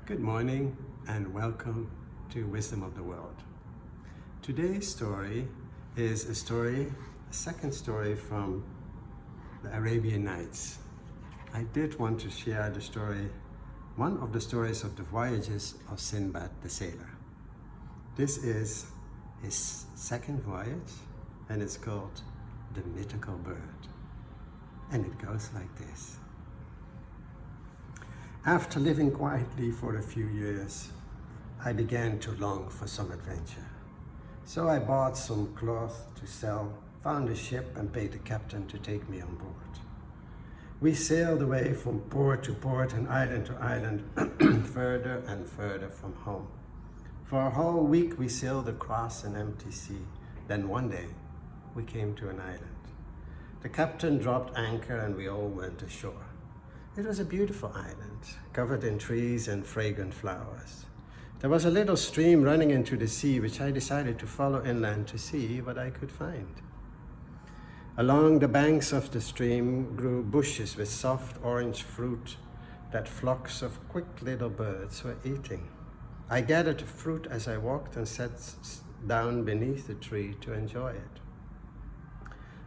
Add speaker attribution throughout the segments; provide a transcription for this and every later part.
Speaker 1: Good morning and welcome to Wisdom of the World. Today's story is a second story from the Arabian Nights. I did want to share one of the stories of the voyages of Sinbad the Sailor. This is his second voyage and it's called The Mythical Bird. And it goes like this. After living quietly for a few years, I began to long for some adventure. So I bought some cloth to sell, found a ship and paid the captain to take me on board. We sailed away from port to port and island to island, further and further from home. For a whole week we sailed across an empty sea. Then one day we came to an island. The captain dropped anchor and we all went ashore. It was a beautiful island, covered in trees and fragrant flowers. There was a little stream running into the sea, which I decided to follow inland to see what I could find. Along the banks of the stream grew bushes with soft orange fruit that flocks of quick little birds were eating. I gathered the fruit as I walked and sat down beneath the tree to enjoy it.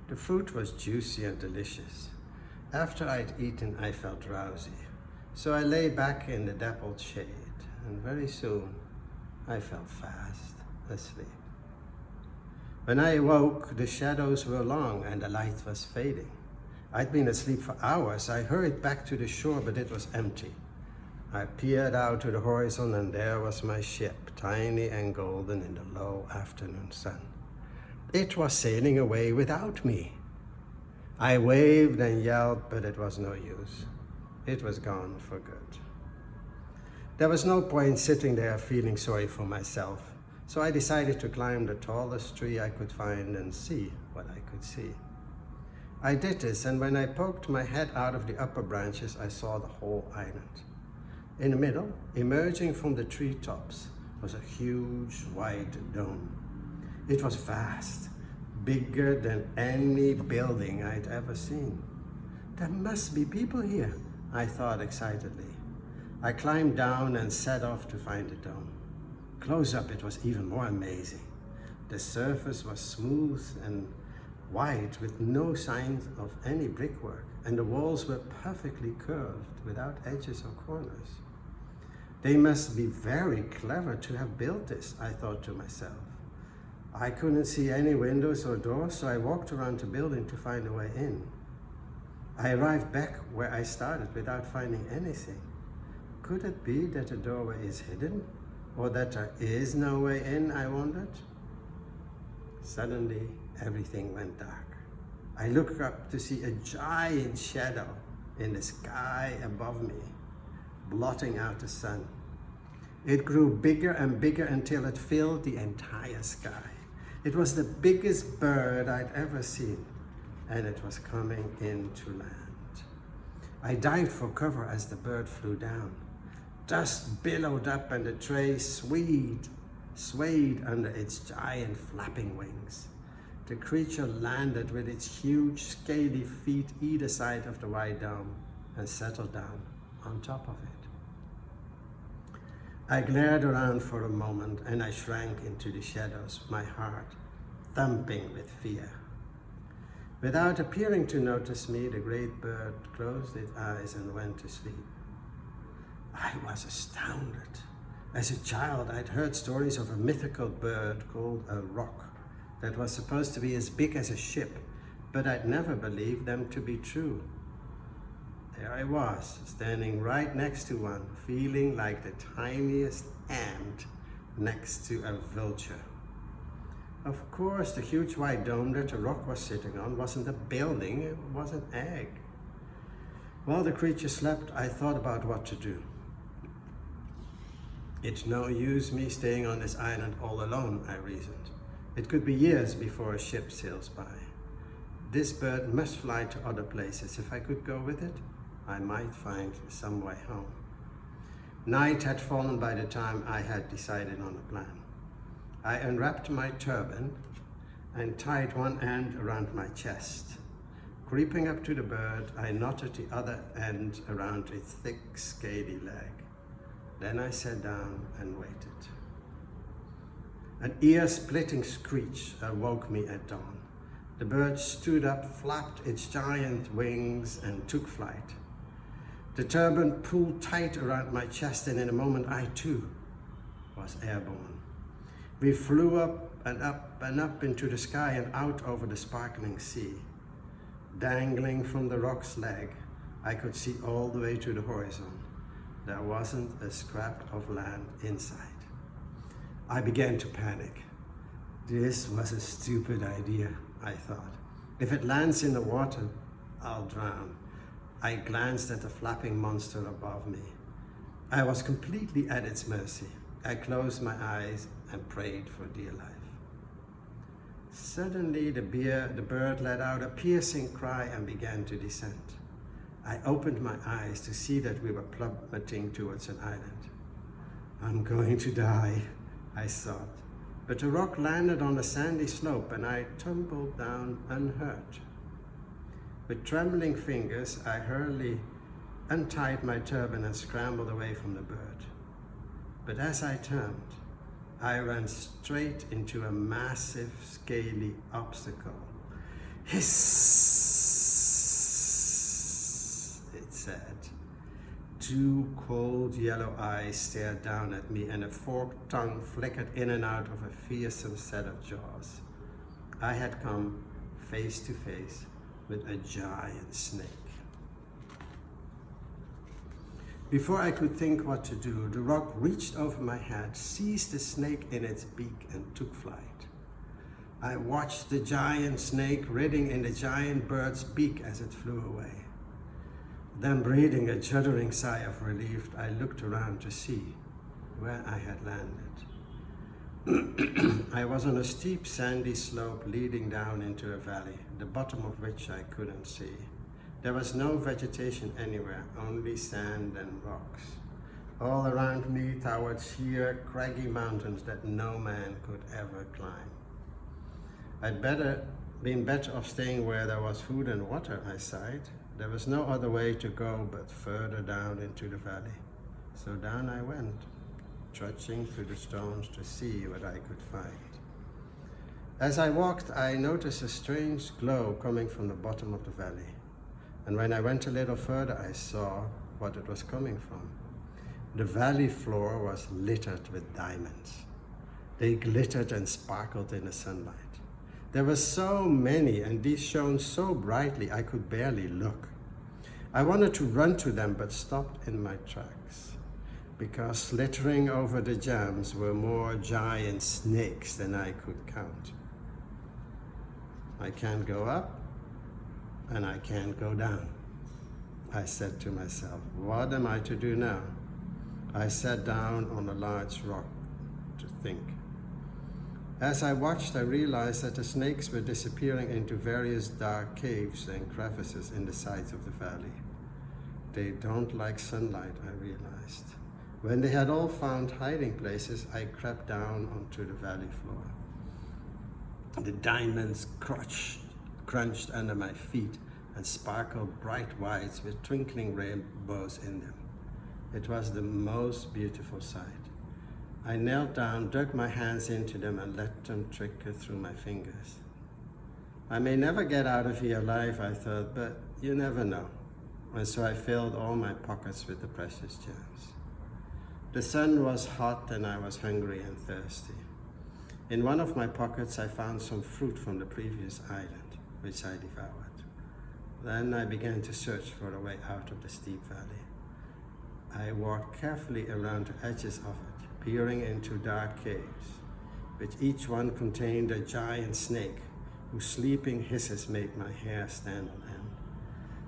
Speaker 1: The fruit was juicy and delicious. After I'd eaten, I felt drowsy, so I lay back in the dappled shade, and very soon I fell fast asleep. When I awoke, the shadows were long and the light was fading. I'd been asleep for hours. I hurried back to the shore, but it was empty. I peered out to the horizon, and there was my ship, tiny and golden in the low afternoon sun. It was sailing away without me. I waved and yelled, but it was no use. It was gone for good. There was no point sitting there feeling sorry for myself, so I decided to climb the tallest tree I could find and see what I could see. I did this, and when I poked my head out of the upper branches, I saw the whole island. In the middle, emerging from the treetops, was a huge white dome. It was vast, bigger than any building I'd ever seen. There must be people here, I thought excitedly. I climbed down and set off to find the dome. Close up, it was even more amazing. The surface was smooth and white with no signs of any brickwork, and the walls were perfectly curved without edges or corners. They must be very clever to have built this, I thought to myself. I couldn't see any windows or doors, so I walked around the building to find a way in. I arrived back where I started without finding anything. Could it be that the doorway is hidden? Or that there is no way in, I wondered? Suddenly, everything went dark. I looked up to see a giant shadow in the sky above me, blotting out the sun. It grew bigger and bigger until it filled the entire sky. It was the biggest bird I'd ever seen, and it was coming into land. I dived for cover as the bird flew down. Dust billowed up and the tray swayed under its giant flapping wings. The creature landed with its huge scaly feet either side of the white dome and settled down on top of it. I glared around for a moment and I shrank into the shadows, my heart thumping with fear. Without appearing to notice me, the great bird closed its eyes and went to sleep. I was astounded. As a child, I'd heard stories of a mythical bird called a roc that was supposed to be as big as a ship, but I'd never believed them to be true. There I was, standing right next to one, feeling like the tiniest ant next to a vulture. Of course, the huge white dome that the roc was sitting on wasn't a building, it was an egg. While the creature slept, I thought about what to do. It's no use me staying on this island all alone, I reasoned. It could be years before a ship sails by. This bird must fly to other places. If I could go with it, I might find some way home. Night had fallen by the time I had decided on a plan. I unwrapped my turban and tied one end around my chest. Creeping up to the bird, I knotted the other end around its thick, scaly leg. Then I sat down and waited. An ear-splitting screech awoke me at dawn. The bird stood up, flapped its giant wings, and took flight. The turban pulled tight around my chest, and in a moment I too was airborne. We flew up and up and up into the sky and out over the sparkling sea. Dangling from the rock's leg, I could see all the way to the horizon. There wasn't a scrap of land in sight. I began to panic. This was a stupid idea, I thought. If it lands in the water, I'll drown. I glanced at the flapping monster above me. I was completely at its mercy. I closed my eyes and prayed for dear life. Suddenly, the bird let out a piercing cry and began to descend. I opened my eyes to see that we were plummeting towards an island. I'm going to die, I thought. But the rock landed on a sandy slope and I tumbled down unhurt. With trembling fingers, I hurriedly untied my turban and scrambled away from the bird. But as I turned, I ran straight into a massive, scaly obstacle. Hiss, it said. Two cold yellow eyes stared down at me and a forked tongue flickered in and out of a fearsome set of jaws. I had come face to face with a giant snake. Before I could think what to do, the rock reached over my head, seized the snake in its beak and took flight. I watched the giant snake writhing in the giant bird's beak as it flew away. Then, breathing a shuddering sigh of relief, I looked around to see where I had landed. I was on a steep sandy slope leading down into a valley, the bottom of which I couldn't see. There was no vegetation anywhere, only sand and rocks. All around me towered sheer, craggy mountains that no man could ever climb. I'd been better off staying where there was food and water, I sighed. There was no other way to go but further down into the valley. So down I went, trudging through the stones to see what I could find. As I walked, I noticed a strange glow coming from the bottom of the valley. And when I went a little further, I saw what it was coming from. The valley floor was littered with diamonds. They glittered and sparkled in the sunlight. There were so many, and these shone so brightly I could barely look. I wanted to run to them, but stopped in my tracks, because slithering over the gems were more giant snakes than I could count. I can't go up, and I can't go down. I said to myself, what am I to do now? I sat down on a large rock to think. As I watched, I realized that the snakes were disappearing into various dark caves and crevices in the sides of the valley. They don't like sunlight, I realized. When they had all found hiding places, I crept down onto the valley floor. The diamonds crunched under my feet and sparkled bright whites with twinkling rainbows in them. It was the most beautiful sight. I knelt down, dug my hands into them and let them trickle through my fingers. I may never get out of here alive, I thought, but you never know. And so I filled all my pockets with the precious gems. The sun was hot and I was hungry and thirsty. In one of my pockets, I found some fruit from the previous island, which I devoured. Then I began to search for a way out of the steep valley. I walked carefully around the edges of it, peering into dark caves, which each one contained a giant snake whose sleeping hisses made my hair stand on end.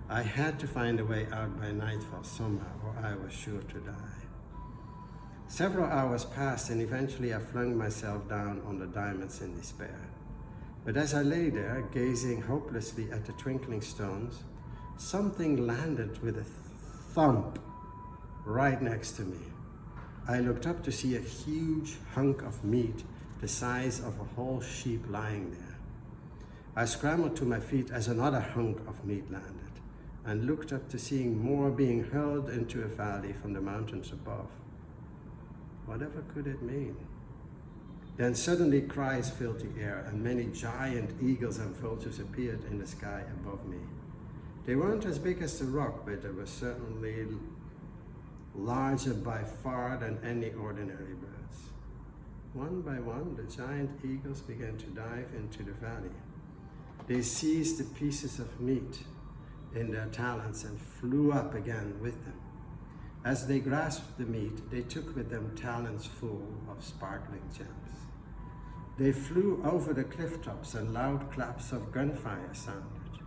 Speaker 1: I had to find a way out by nightfall somehow, or I was sure to die. Several hours passed, and eventually I flung myself down on the diamonds in despair. But as I lay there, gazing hopelessly at the twinkling stones, something landed with a thump right next to me. I looked up to see a huge hunk of meat the size of a whole sheep lying there. I scrambled to my feet as another hunk of meat landed and looked up to seeing more being hurled into a valley from the mountains above. Whatever could it mean? Then suddenly cries filled the air, and many giant eagles and vultures appeared in the sky above me. They weren't as big as the rock, but they were certainly larger by far than any ordinary birds. One by one, the giant eagles began to dive into the valley. They seized the pieces of meat in their talons and flew up again with them. As they grasped the meat, they took with them talons full of sparkling gems. They flew over the cliff tops, and loud claps of gunfire sounded.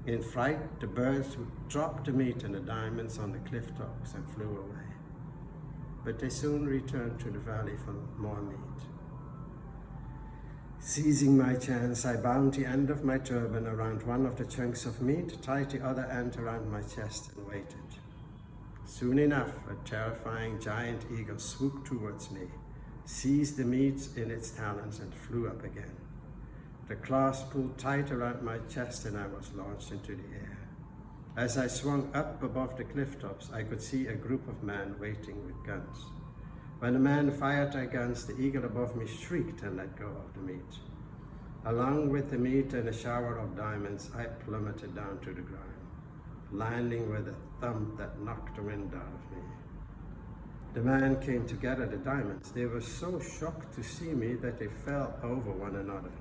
Speaker 1: In fright, the birds dropped the meat and the diamonds on the cliff tops and flew away. But they soon returned to the valley for more meat. Seizing my chance, I bound the end of my turban around one of the chunks of meat, tied the other end around my chest, and waited. Soon enough, a terrifying giant eagle swooped towards me, seized the meat in its talons, and flew up again. The claws pulled tight around my chest, and I was launched into the air. As I swung up above the cliff tops, I could see a group of men waiting with guns. When the men fired their guns, the eagle above me shrieked and let go of the meat. Along with the meat and a shower of diamonds, I plummeted down to the ground, landing with a thump that knocked the wind out of me. The men came to gather the diamonds. They were so shocked to see me that they fell over one another.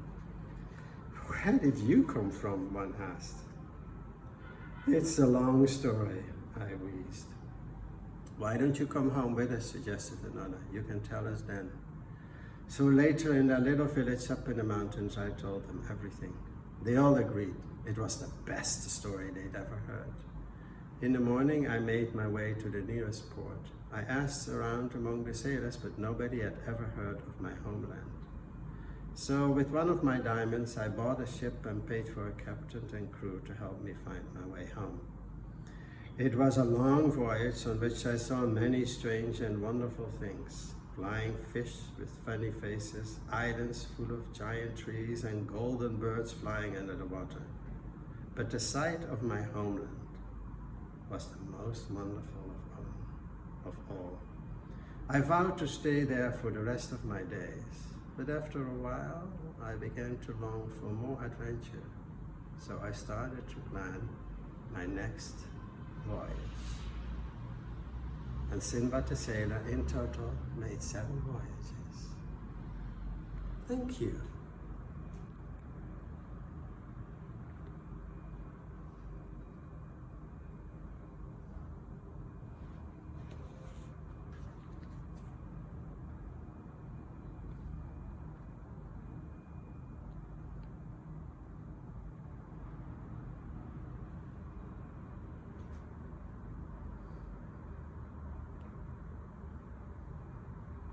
Speaker 1: "Where did you come from?" one asked. "It's a long story," I wheezed. "Why don't you come home with us?" suggested another. "You can tell us then." So later in their little village up in the mountains, I told them everything. They all agreed it was the best story they'd ever heard. In the morning, I made my way to the nearest port. I asked around among the sailors, but nobody had ever heard of my homeland. So with one of my diamonds, I bought a ship and paid for a captain and crew to help me find my way home. It was a long voyage on which I saw many strange and wonderful things. Flying fish with funny faces, islands full of giant trees, and golden birds flying under the water. But the sight of my homeland was the most wonderful of all. I vowed to stay there for the rest of my days, but after a while, I began to long for more adventure. So I started to plan my next voyage. And Sinbad the Sailor in total made 7 voyages. Thank you.